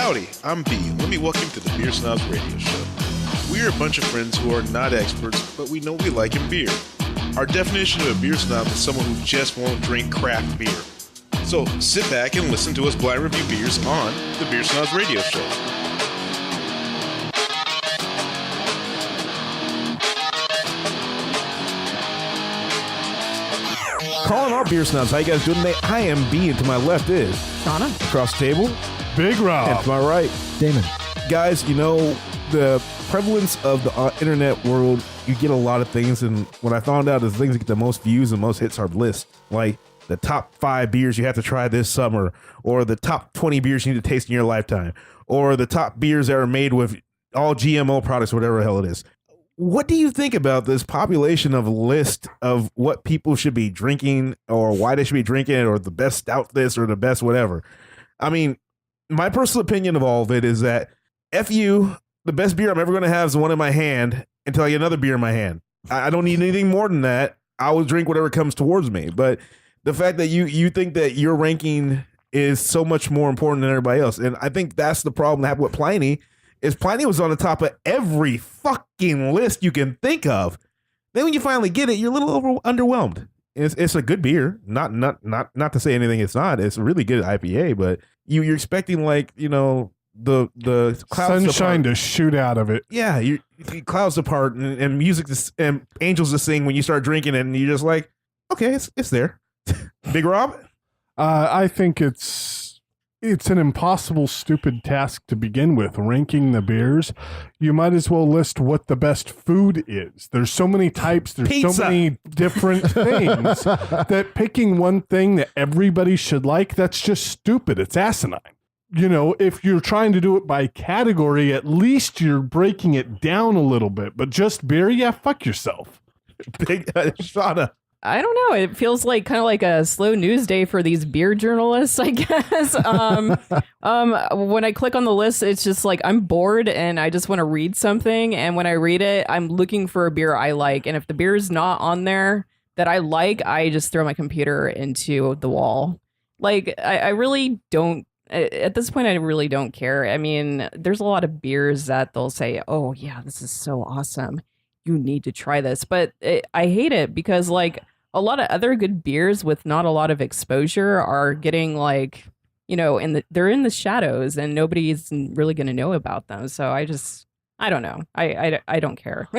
Howdy, I'm B. Let me welcome you to the Beer Snobs Radio Show. We're a bunch of friends who are not experts, but we know we like in beer. Our definition of a beer snob is someone who just won't drink craft beer. So sit back and listen to us blind review beers on the Beer Snobs Radio Show. Calling all beer snobs, how you guys doing today? I am B, and to my left is Shauna. Across the table, Big Rob. and to my right, Damon. guys. You know, the prevalence of the internet world, you get a lot of things, and what I found out is the things that get the most views and most hits are lists, like the top 5 beers you have to try this summer, or the top 20 beers you need to taste in your lifetime, or the top beers that are made with all GMO products, whatever the hell it is. What do you think about this population of list of what people should be drinking or why they should be drinking it, or the best stout this or the best whatever? I mean, my personal opinion of all of it is that F you, the best beer I'm ever going to have is the one in my hand until I get another beer in my hand. I don't need anything more than that. I will drink whatever comes towards me. But the fact that you think that your ranking is so much more important than everybody else. And I think that's the problem that happened with Pliny. Is Pliny was on the top of every fucking list you can think of. Then when you finally get it, you're a little underwhelmed. It's a good beer. Not to say anything it's not. It's a really good IPA, but you're expecting, like, you know, the clouds sunshine to shoot out of it. Yeah, you clouds apart and music and angels to sing when you start drinking it, and you're just like, okay, it's there. Big Rob? I think it's an impossible, stupid task to begin with, ranking the beers. You might as well list what the best food is. There's so many types. There's Pizza. so many different things that picking one thing that everybody should like, that's just stupid. It's asinine. You know, if you're trying to do it by category, at least you're breaking it down a little bit. But just beer, yeah, fuck yourself. Big Shauna. I don't know. It feels like kind of like a slow news day for these beer journalists, I guess. When I click on the list, it's just like I'm bored and I just want to read something. And when I read it, I'm looking for a beer I like. And if the beer is not on there that I like, I just throw my computer into the wall. Like, I really don't. At this point, I really don't care. I mean, there's a lot of beers that they'll say, oh, yeah, this is so awesome. You need to try this. But I hate it because, like, a lot of other good beers with not a lot of exposure are getting, like, you know, they're in the shadows and nobody's really going to know about them. So I don't know. I don't care.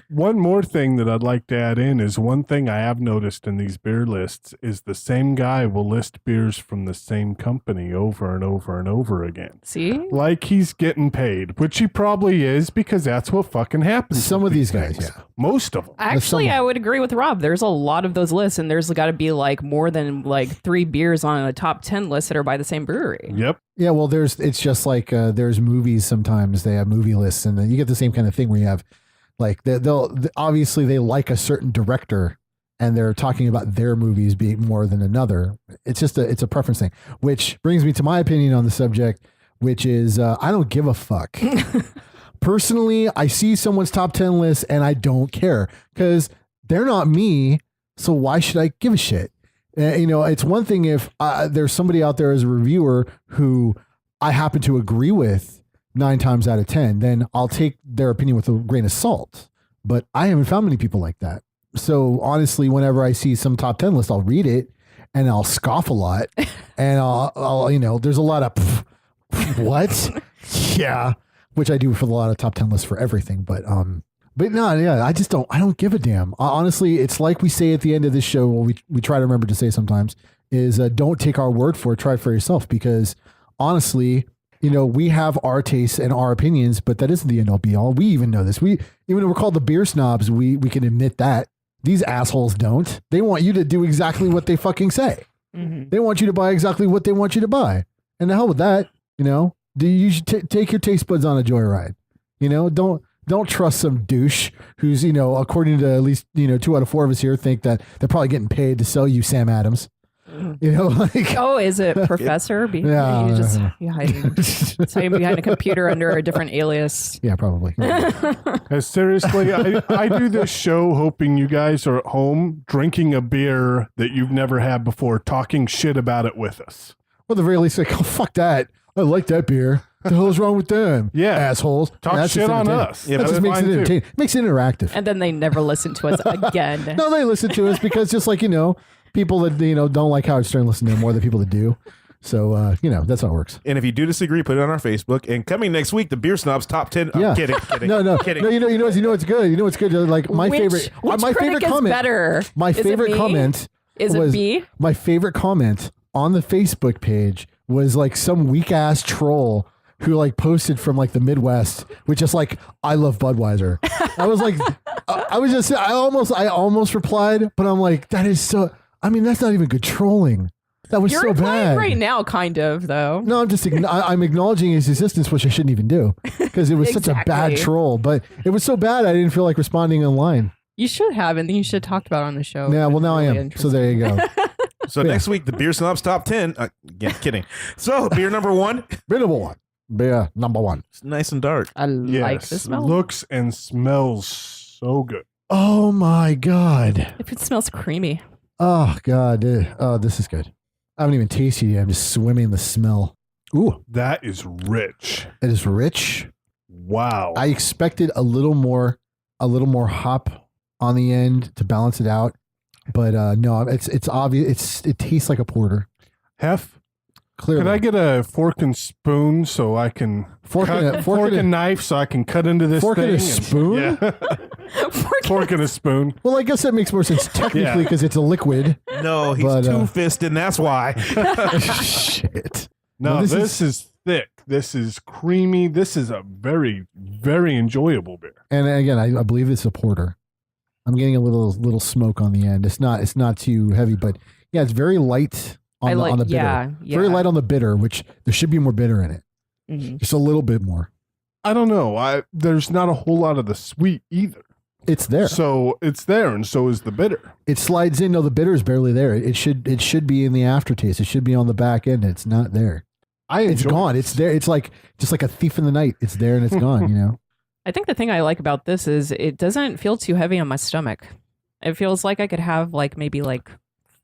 One more thing that I'd like to add in is one thing I have noticed in these beer lists is the same guy will list beers from the same company over and over and over again. See? Like he's getting paid, which he probably is because that's what fucking happens. Some of these guys, yeah. Most of them. Actually, I would agree with Rob. There's a lot of those lists, and there's got to be like more than like 3 beers on a top 10 list that are by the same brewery. Yep. Yeah, well, it's just like there's movies. Sometimes they have movie lists, and then you get the same kind of thing where you have, like, they'll obviously they like a certain director, and they're talking about their movies being more than another. It's just it's a preference thing, which brings me to my opinion on the subject, which is I don't give a fuck. Personally, I see someone's top 10 list, and I don't care because they're not me. So why should I give a shit? You know, it's one thing if there's somebody out there as a reviewer who I happen to agree with 9 times out of 10, then I'll take their opinion with a grain of salt. But I haven't found many people like that. So honestly, whenever I see some top 10 list, I'll read it and I'll scoff a lot. And I'll you know, there's a lot of what? Yeah, which I do for a lot of top 10 lists for everything. But no, yeah, I don't give a damn. Honestly, it's like we say at the end of this show, we try to remember to say sometimes, is don't take our word for it, try it for yourself. Because honestly, you know, we have our tastes and our opinions, but that isn't the end all be all. We even know this. Even though we're called the beer snobs, we can admit that. These assholes don't. They want you to do exactly what they fucking say. Mm-hmm. They want you to buy exactly what they want you to buy. And the hell with that, you know, you should take your taste buds on a joyride. You know, don't trust some douche who's, you know, according to at least, you know, 2 out of 4 of us here think that they're probably getting paid to sell you Sam Adams. You know, like, oh, is it Professor? Yeah, you hiding behind a computer under a different alias. Yeah, probably. Seriously, I do this show hoping you guys are at home drinking a beer that you've never had before, talking shit about it with us. Well, at the very least, like, oh, fuck that. I like that beer. The hell's wrong with them? Yeah. Assholes. Talk That's shit just on entertaining. us. Yeah, That but just That's makes it fine, too. entertaining. Makes it interactive. And then they never listen to us again. No, they listen to us because just like, people that, don't like Howard Stern listen to him more than people that do. So, that's how it works. And if you do disagree, put it on our Facebook. And coming next week, the Beer Snobs top 10. Yeah. I'm kidding. No. Kidding. No, you know what's good? You know what's good? Like my Which favorite critic is comment. better? My Is it favorite me? comment Is it was B? my favorite comment on the Facebook page was like some weak ass troll who like posted from like the Midwest with just like I love Budweiser. I was like I almost replied, but I'm like that is so. I mean that's not even good trolling. That was You're so replying bad. right now, kind of, though. No, I'm acknowledging his existence, which I shouldn't even do because it was such a bad Exactly. troll. But it was so bad I didn't feel like responding online. You should have, and then you should have talked about it on the show. Yeah, well now I Really am. So there you go. So next week, the Beer Snobs top 10. Yeah, kidding. So beer number 1. Biddable one. Beer number one. It's nice and dark. I like the Yes. smell. Looks and smells so good. Oh my god. If it smells creamy. Oh god. Oh, this is good. I haven't even tasted it yet. I'm just swimming in the smell. Ooh, That is rich. it is rich. Wow. I expected a little more hop on the end to balance it out, but no, it's obvious. It tastes like a porter. Hef, Clearly, could I get a fork and spoon so I can Fork and a- fork fork and a- and knife so I can cut into this Fork and thing? a spoon? Yeah. Fork and a spoon. well, I guess that makes more sense technically Yeah. because it's a liquid. No, he's But, two-fisted, and that's why. Shit. No, Well, this is thick. This is creamy. This is a very, very enjoyable beer. And again, I believe it's a porter. I'm getting a little smoke on the end. It's not too heavy, but yeah, it's very light on the bitter. Yeah, Very light on the bitter, which there should be more bitter in it. Mhm. Just a little bit more. I don't know. There's not a whole lot of the sweet either. It's there. So it's there, and so is the bitter. It slides in. No, the bitter is barely there. It should be in the aftertaste. It should be on the back end. It's not there. It's enjoy gone. it. It's there. It's like just like a thief in the night. It's there and it's gone. I think the thing I like about this is it doesn't feel too heavy on my stomach. It feels like I could have maybe 4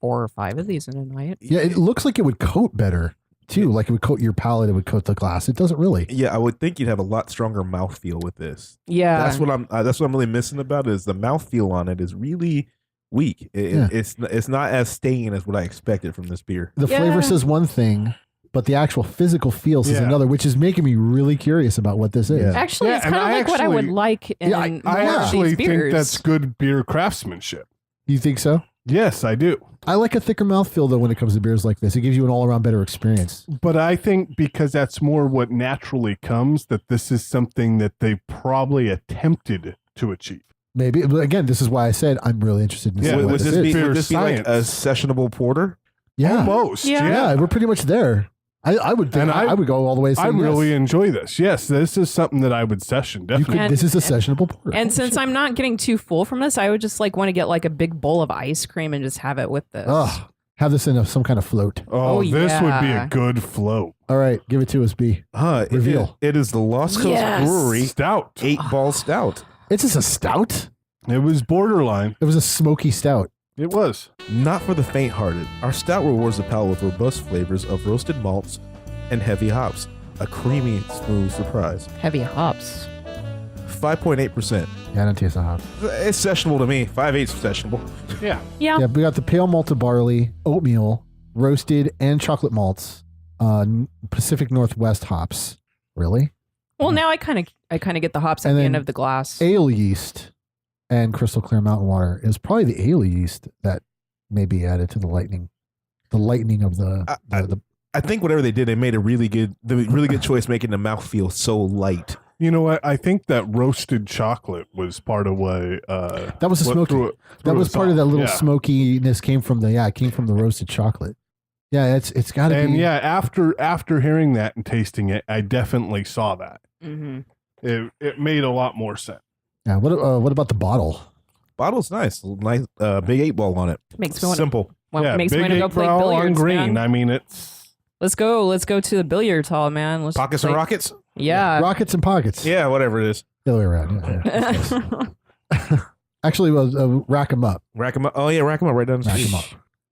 or 5 of these in a night. Yeah, it looks like it would coat better too. Like it would coat your palate. It would coat the glass. It doesn't really. Yeah, I would think you'd have a lot stronger mouthfeel with this. Yeah. That's what I'm really missing about it is the mouthfeel on it is really weak. Yeah. It's not as staying as what I expected from this beer. The Yeah. flavor says one thing, but the actual physical feel says Yeah. another, which is making me really curious about what this is. Yeah. Actually, Yeah, it's and kind of I like what I would actually- like in Yeah, I more I of actually these think beers. that's good beer craftsmanship. You think so? Yes, I do. I like a thicker mouthfeel though when it comes to beers like this. It gives you an all around better experience. But I think because that's more what naturally comes, that this is something that they probably attempted to achieve. Maybe, but again, this is why I said I'm really interested in Yeah, seeing would, what would this this is. be, Beer would this be like a science. sessionable porter? Yeah, Almost. Yeah. yeah, we're pretty much there. I would think And I would go all the way. I saying really yes. enjoy this. Yes, this is something that I would session, You definitely. could, And- this is a sessionable porter. And Oh, since shit. I'm not getting too full from this, I would just want to get a big bowl of ice cream and just have it with this. Ugh, have this in some kind of float. Oh, this would be yeah. a good float. All right, give it to us, B. Reveal. It is the Lost Coast Yes. Brewery Stout. 8-ball stout. It's just a stout. It was borderline. It was a smoky stout. It was. Not for the faint-hearted. Our stout rewards the palate with robust flavors of roasted malts and heavy hops. A creamy, smooth surprise. Heavy hops. 5.8%. Yeah, I don't taste the hop. It's sessionable to me. 5/8 sessionable. Yeah. Yeah. Yeah, we got the pale malted barley, oatmeal, roasted and chocolate malts, Pacific Northwest hops. Really? Well, now I kind of get the hops at And the then end of the glass. Ale yeast and crystal clear mountain water. It was probably the ale yeast that may be added to the lightning of the I think whatever they did, they made a really good choice making the mouth feel so light. You know what? I think that roasted chocolate was part of what. that was the what smoky. threw it- That threw was us part of off. that little Yeah. smokiness came from the roasted chocolate. Yeah, it's got to And be. yeah, after hearing that and tasting it, I definitely saw that. Mm-hmm. It made a lot more sense. Yeah. What about the bottle? Bottle's nice. Nice big 8-ball on it. Makes me want Simple. Yeah, makes me big want to go 8 play brow on billiards, green. man. I mean, it's Let's go to the billiards hall, man. Let's Pockets play- and rockets? Yeah. Rockets and pockets. Yeah, whatever it is. The other way around. Yeah. Actually, rack them up. Rack them up. Oh, yeah, rack them up right down the Rack street. 'em up.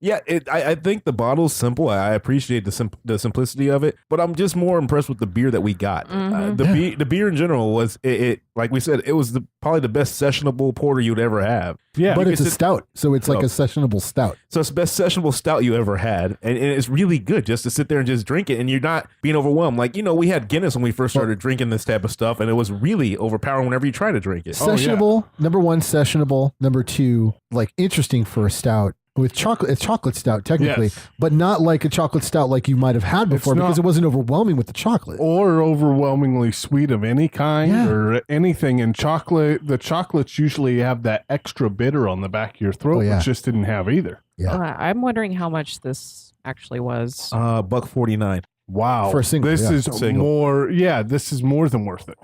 Yeah, I think the bottle's simple. I appreciate the simplicity of it, but I'm just more impressed with the beer that we got. The beer in general was it like we said, it was probably the best sessionable porter you'd ever have. Yeah. But it's a stout, so it's like a sessionable stout. So it's the best sessionable stout you ever had, and it's really good just to sit there and just drink it, and you're not being overwhelmed. Like, we had Guinness when we first started drinking this type of stuff, and it was really overpowering whenever you try to drink it. Sessionable, number one, sessionable. Number two, like interesting for a stout. With chocolate, it's chocolate stout technically, but not like a chocolate stout like you might have had before because it wasn't overwhelming with the chocolate. Or overwhelmingly sweet of any kind or anything. And the chocolates usually have that extra bitter on the back of your throat, which just didn't have either. Yeah. I'm wondering how much this actually was. $1.49. Wow. For a single, This is Single. more, this is more than worth it.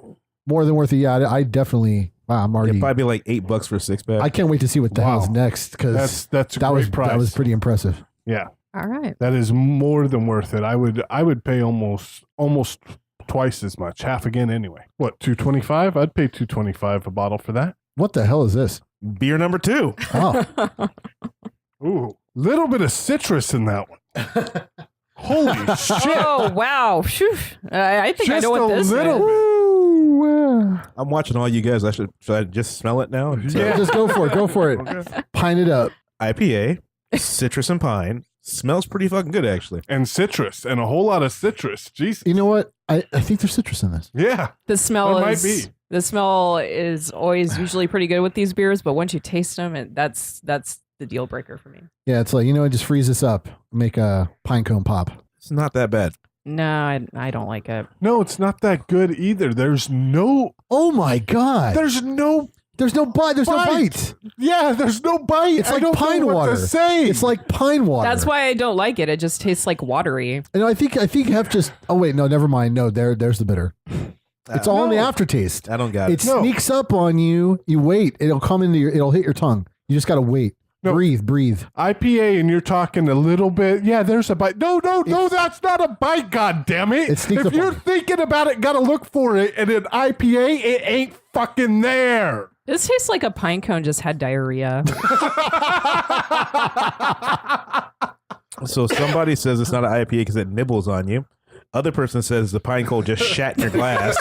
More than worth it. Yeah, I definitely. Wow, I'm already. It'd probably be like $8 for a 6-pack. I can't wait to see what the hell's next because that's a great price. That was pretty impressive. Yeah. All right. That is more than worth it. I would pay almost twice as much, half again anyway. What, $2.25? I'd pay $2.25 a bottle for that. What the hell is this? Beer number 2. Oh, Ooh, little bit of citrus in that one. Holy shit! Oh, wow. Phew. I think I know what this is. I'm watching all you guys. Should I just smell it now? just go for it. Go for it. Pine it up. IPA, citrus and pine. Smells pretty fucking good, actually. And citrus, and a whole lot of citrus. Jesus. You know what? I think there's citrus in this. Yeah. The smell There is might be. the smell is always usually pretty good with these beers, but once you taste them, that's the deal breaker for me. Yeah, it's like, just freeze this up. Make a pine cone pop. It's not that bad. No, I don't like it. No, it's not that good either. There's no Oh my god. There's no bite. There's no bite. Yeah, there's no bite. It's I like don't pine know what water. to say. It's like pine water. That's why I don't like it. It just tastes like watery. And I think Hef just. Oh wait, no, never mind. No, there's the bitter. It's all in the aftertaste. I don't got It it. No. sneaks up on you. You wait. It'll come into it'll hit your tongue. You just gotta wait. No. Breathe. IPA, and you're talking a little bit. Yeah, there's a bite. No, that's not a bite. God damn it! It sneaks if up you're on you. thinking about it, gotta look for it. And an IPA, it ain't fucking there. This tastes like a pine cone just had diarrhea. So somebody says it's not an IPA because it nibbles on you. Other person says the pine cone just shat in your glass.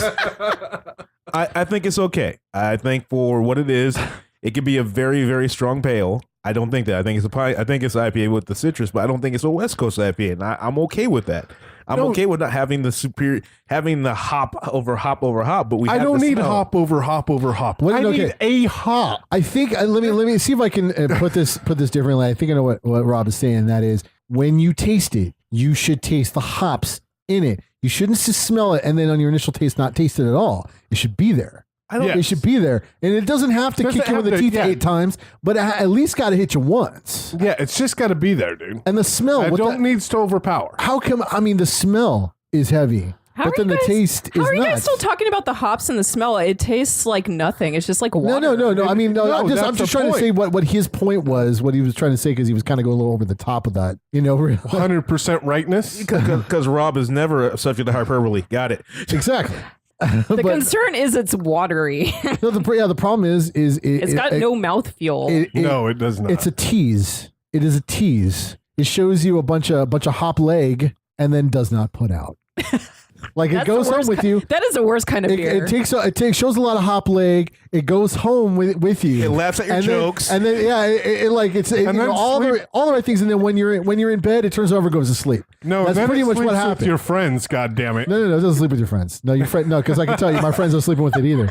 I think it's okay. I think for what it is, it could be a very, very strong pale. I don't think that. I think it's IPA with the citrus, but I don't think it's a West Coast IPA, and I'm okay with that. I'm okay with not having the hop over hop, but we. I have don't the need smell. hop over hop over hop. What- I okay. need a hop. I think let me see if I can put this differently. I think I know what Rob is saying. That is, when you taste it, you should taste the hops in it. You shouldn't just smell it and then on your initial taste not taste it at all. It should be there. Yes. It should be there, and it doesn't have to Doesn't kick you in have the to- teeth yeah. 8 times, but it at least got to hit you once. Yeah, it's just got to be there, dude. And the smell, I what don't the- needs to overpower. how come? I mean, the smell is heavy, How but are then you the guys- taste How is are you nuts. guys still talking about the hops and the smell? It tastes like nothing. It's just like water. No. I mean, no. No, I'm that's just the trying to point. say what his point was. What he was trying to say because he was kind of going a little over the top of that. 100% rightness. Because Rob is never subject to hyperbole. Got it. Exactly. The concern is it's watery. No, the problem is It's got no mouthfeel. No, it does not. It's a tease. It is a tease. It shows you a bunch of hop leg and then does not put out. Like it That's goes the home worst with you. That is the worst kind of beer. It shows a lot of hop leg. It goes home with you. It laughs at your jokes. And then then all the right things. And then when you're in bed, it turns over and goes to sleep. no, that's then pretty it much what sleeps with happened. your friends, God damn it. No, it doesn't sleep with your friends. No, because I can tell you, my friends aren't sleeping with it either.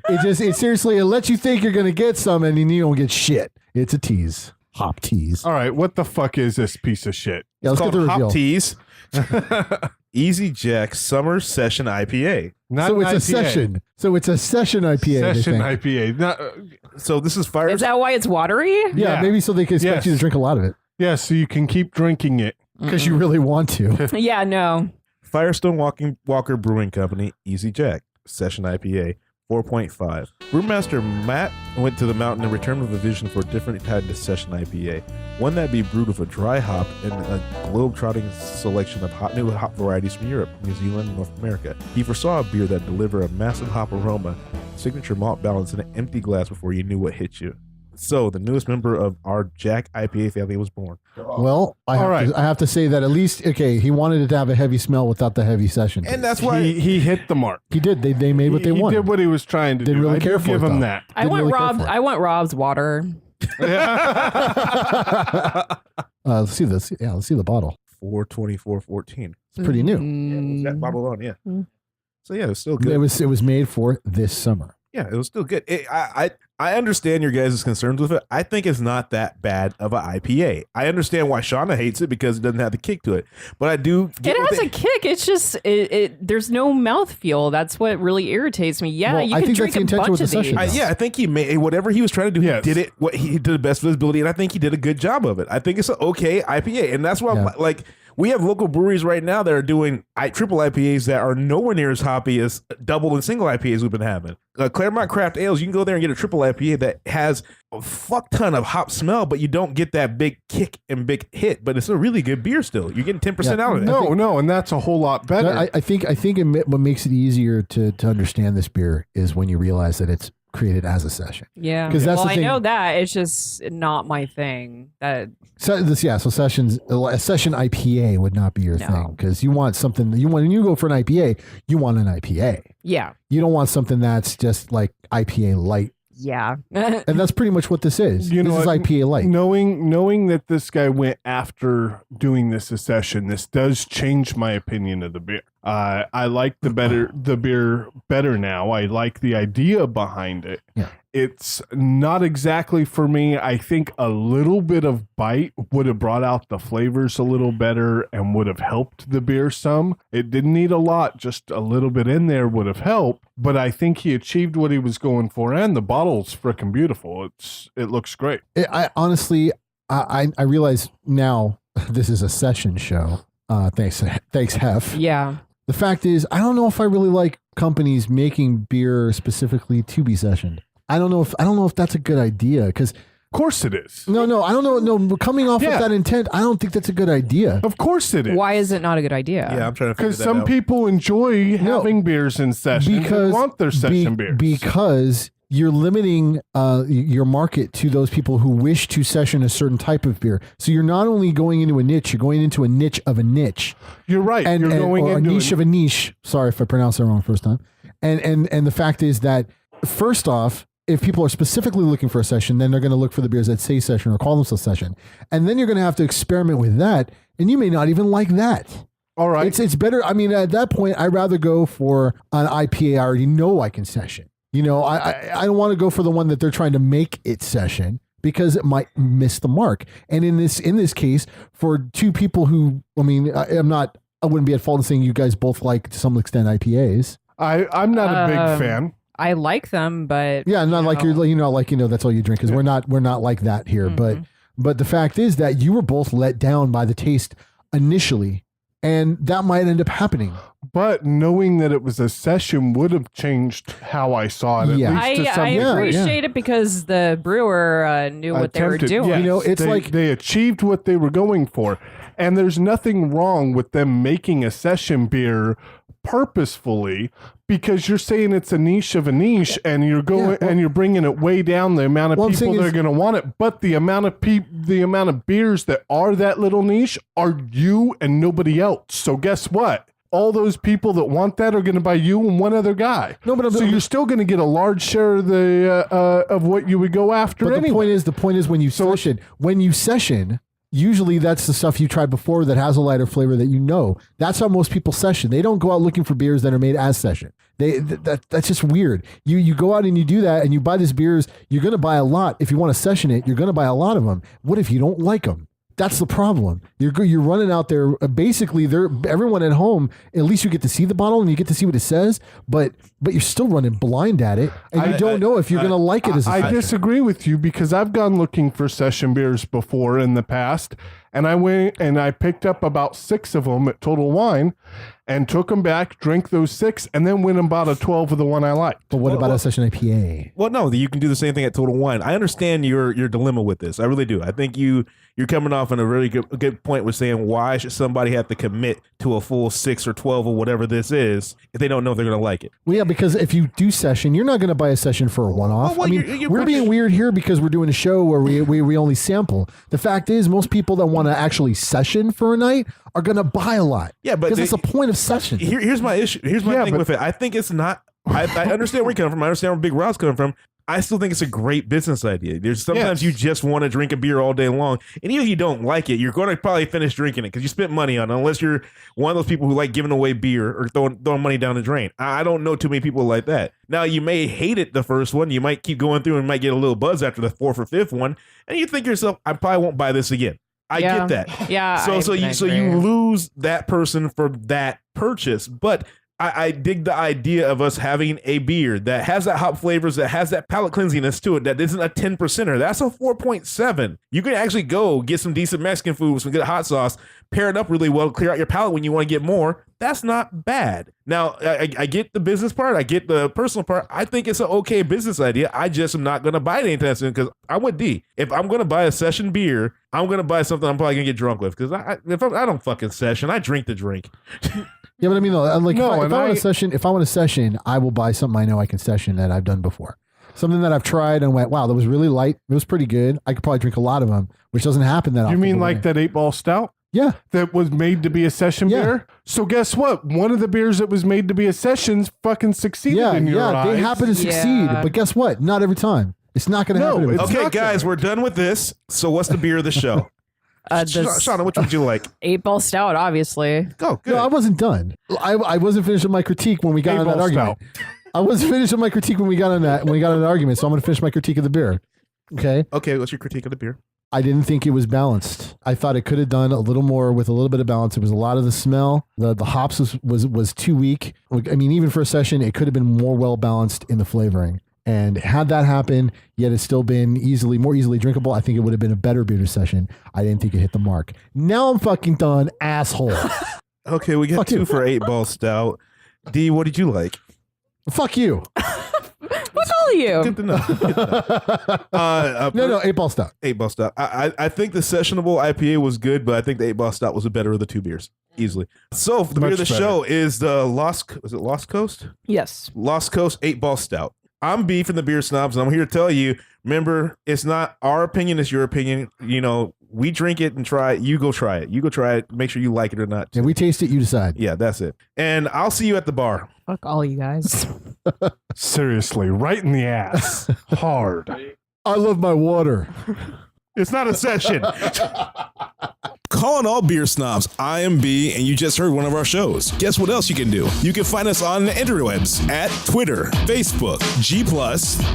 It seriously, it lets you think you're gonna get some, and you don't get shit. It's a tease, hop tease. All right, what the fuck is this piece of shit? Yeah, let's It's get the called reveal. Hop Teas. Easy Jack Summer Session IPA. Not So an it's a IPA. session. So it's a session IPA. they Session think. IPA. Not, So this is Is Firestone. that why it's watery? Yeah, Yeah. maybe so they can expect Yes. you to drink a lot of it yeah, so you can keep drinking it. because you really want to. Yeah, no. Firestone Walker Brewing Company, Easy Jack, Session IPA, 4.5. Brewmaster Matt went to the mountain and returned with a vision for a different type of Session IPA, one that be brewed with a dry hop and a globe-trotting selection of new hop varieties from Europe, New Zealand, and North America. He foresaw a beer that delivered a massive hop aroma, signature malt balance in an empty glass before you knew what hit you. So the newest member of our Jack IPA family was born. Well, I All right. have to say that at least, okay, he wanted it to have a heavy smell without the heavy session. And taste. that's why He hit the mark. He did. They made what they He wanted. did what he was trying to Didn't do. really I care do for give it, him though. that. I want really care Rob's. for it. I want Rob's water. Let's see this. Yeah, let's see the bottle. 4/24/14. It's pretty new. Mm. That bottle on, yeah. Mm. So yeah, it was still good. It was made for this summer. Yeah, it was still good. I understand your guys' concerns with it. I think it's not that bad of an IPA. I understand why Shauna hates it because it doesn't have the kick to it. But I do. It has a kick. It's just there's no mouthfeel. That's what really irritates me. Yeah, Well, you I can think drink that's the a intention bunch with of the these. session, Yeah, I think he made whatever he was trying to do. Yes. He did it. He did the best of his ability, and I think he did a good job of it. I think it's an okay IPA, and that's why Yeah. I'm like. We have local breweries right now that are doing triple IPAs that are nowhere near as hoppy as double and single IPAs we've been having. Claremont Craft Ales, you can go there and get a triple IPA that has a fuck ton of hop smell, but you don't get that big kick and big hit. But it's a really good beer still. You're getting 10% out of it. No, and that's a whole lot better. I think what makes it easier to understand this beer is when you realize that it's created as a session. Yeah, 'Cause that's well, the I thing. know that it's just not my thing. That So a session IPA would not be your No. thing because you want something when you go for an IPA, you want an IPA. yeah, You don't want something that's just like IPA light, yeah. and that's pretty much what this is. You know This is what? IPA light. Knowing that this guy went after doing this a session, this does change my opinion of the beer. I like the beer better now. I like the idea behind it. Yeah. It's not exactly for me. I think a little bit of bite would have brought out the flavors a little better and would have helped the beer some. It didn't need a lot, just a little bit in there would have helped. But I think he achieved what he was going for, and the bottle's freaking beautiful. It looks great. I honestly, I realize now this is a session show. Thanks, Hef. Yeah. The fact is, I don't know if I really like companies making beer specifically to be sessioned. I don't know if that's a good idea because Of course it is. no, I don't know. No, coming off Yeah. of that intent, I don't think that's a good idea. Of course it is. Why is it not a good idea? Yeah, I'm trying to figure Because that some out. people enjoy having beers in session and want their session beers. Because you're limiting your market to those people who wish to session a certain type of beer. So you're not only going into a niche, you're going into a niche of a niche. You're right. And, You're going or into a niche of a niche. Sorry if I pronounced that wrong first time. And the fact is that first off, if people are specifically looking for a session, then they're going to look for the beers that say session or call themselves session. And then you're going to have to experiment with that. And you may not even like that. all right. It's better. I mean, at that point, I'd rather go for an IPA I already know I can session. You know, I don't want to go for the one that they're trying to make it session because it might miss the mark. And in this case, for two people who, I mean, I wouldn't be at fault in saying you guys both like to some extent IPAs. I'm not a big fan. I like them, but Yeah, not like you're that's all you drink because we're not like that here. Mm-hmm. But the fact is that you were both let down by the taste initially, and that might end up happening. But knowing that it was a session would have changed how I saw it, Yeah. at least to some I degree. appreciate it because the brewer knew what they were Attempted. doing. Yes, You know, it's they, like- they achieved what they were going for. And there's nothing wrong with them making a session beer purposefully because you're saying it's a niche of a niche and you're going and you're bringing it way down the amount of What I'm people saying that are is- going to want it, but the amount of beers that are that little niche are you and nobody else. So guess what? All those people that want that are going to buy you and one other guy. No, but so you're still going to get a large share of the of what you would go after. But anyway. the point is when you session, usually that's the stuff you tried before that has a lighter flavor that you know. That's how most people session. They don't go out looking for beers that are made as session. That's just weird. You go out and you do that and you buy these beers. You're going to buy a lot. If you want to session it, you're going to buy a lot of them. What if you don't like them? That's the problem. You're running out there. Basically, everyone at home. At least you get to see the bottle and you get to see what it says. But you're still running blind at it, and you don't know if you're going to like it as a I session. disagree with you because I've gone looking for session beers before in the past, And I went and I picked up about 6 of them at Total Wine and took them back, drank those 6, and then went and bought a 12 of the one I liked. But what about a session IPA? Well, no, you can do the same thing at Total Wine. I understand your dilemma with this. I really do. I think you're coming off on a really good point with saying, why should somebody have to commit to a full 6 or 12 or whatever this is if they don't know if they're going to like it? Well, yeah, because if you do session, you're not going to buy a session for a one-off. Well, I mean, we're being weird here because we're doing a show where we only sample. The fact is, most people that want to actually session for a night are going to buy a lot. Yeah, but because it's the point of session. Here's my issue. Here's my thing with it. I think it's not. I understand where you're coming from. I understand where Big Rod's coming from. I still think it's a great business idea. There's sometimes you just want to drink a beer all day long, and even if you don't like it, you're going to probably finish drinking it because you spent money on it, unless you're one of those people who like giving away beer or throwing money down the drain. I don't know too many people like that. Now, you may hate it the first one. You might keep going through and might get a little buzz after the 4th or 5th one, and you think to yourself, I probably won't buy this again. I get that. Yeah. So you lose that person for that purchase, but I dig the idea of us having a beer that has that hop flavors, that has that palate cleansiness to it, that isn't a 10%er. That's a 4.7. You can actually go get some decent Mexican food with some good hot sauce, pair it up really well, clear out your palate when you want to get more. That's not bad. Now, I get the business part. I get the personal part. I think it's an okay business idea. I just am not going to buy it anytime soon because I'm with D. If I'm going to buy a session beer, I'm going to buy something I'm probably going to get drunk with because I don't fucking session. I drink the drink. Yeah, but I mean, like, if I want a session, I will buy something I know I can session that I've done before. Something that I've tried and went, wow, that was really light. It was pretty good. I could probably drink a lot of them, which doesn't happen that often. You mean like that 8-Ball Stout? Yeah. That was made to be a session beer? So guess what? One of the beers that was made to be a session's fucking succeeded in your eyes. They happen to succeed, but guess what? Not every time. It's not going to happen every time. Okay, guys, we're done with this. So what's the beer of the show? Shauna, which would you like? 8-Ball Stout, obviously. Oh, good. No, I wasn't done. I wasn't finished with my critique when we got on that argument. I wasn't finished with my critique when we got on that argument. So I'm going to finish my critique of the beer. Okay. Okay. What's your critique of the beer? I didn't think it was balanced. I thought it could have done a little more with a little bit of balance. It was a lot of the smell. The hops was too weak. I mean, even for a session, it could have been more well balanced in the flavoring. And had that happen, yet it's still been more easily drinkable, I think it would have been a better beer session. I didn't think it hit the mark. Now I'm fucking done, asshole. Okay, we got 2 for 8-Ball Stout. D, what did you like? Fuck you. What's all of you? Good to know. No, 8-Ball Stout. 8-Ball Stout. I think the sessionable IPA was good, but I think the 8-Ball Stout was the better of the 2 beers. Easily. So the beer of the show is the Lost Coast? Yes. Lost Coast 8-Ball Stout. I'm B from the Beer Snobs, and I'm here to tell you, remember, it's not our opinion, it's your opinion. You know, we drink it and try it. You go try it. You go try it. Make sure you like it or not. And we taste it, you decide. Yeah, that's it. And I'll see you at the bar. Fuck all you guys. Seriously, right in the ass. Hard. I love my water. It's not a session. Calling all beer snobs, I am B, and you just heard one of our shows. Guess what else you can do? You can find us on the interwebs at Twitter, Facebook, G+,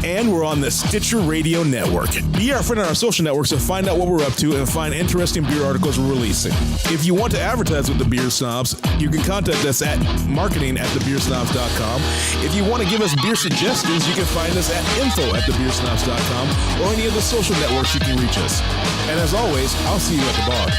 and we're on the Stitcher Radio Network. Be our friend on our social networks to find out what we're up to and find interesting beer articles we're releasing. If you want to advertise with the Beer Snobs, you can contact us at marketing@thebeersnobs.com. If you want to give us beer suggestions, you can find us at info@thebeersnobs.com or any of the social networks you can reach us. And as always, I'll see you at the bar.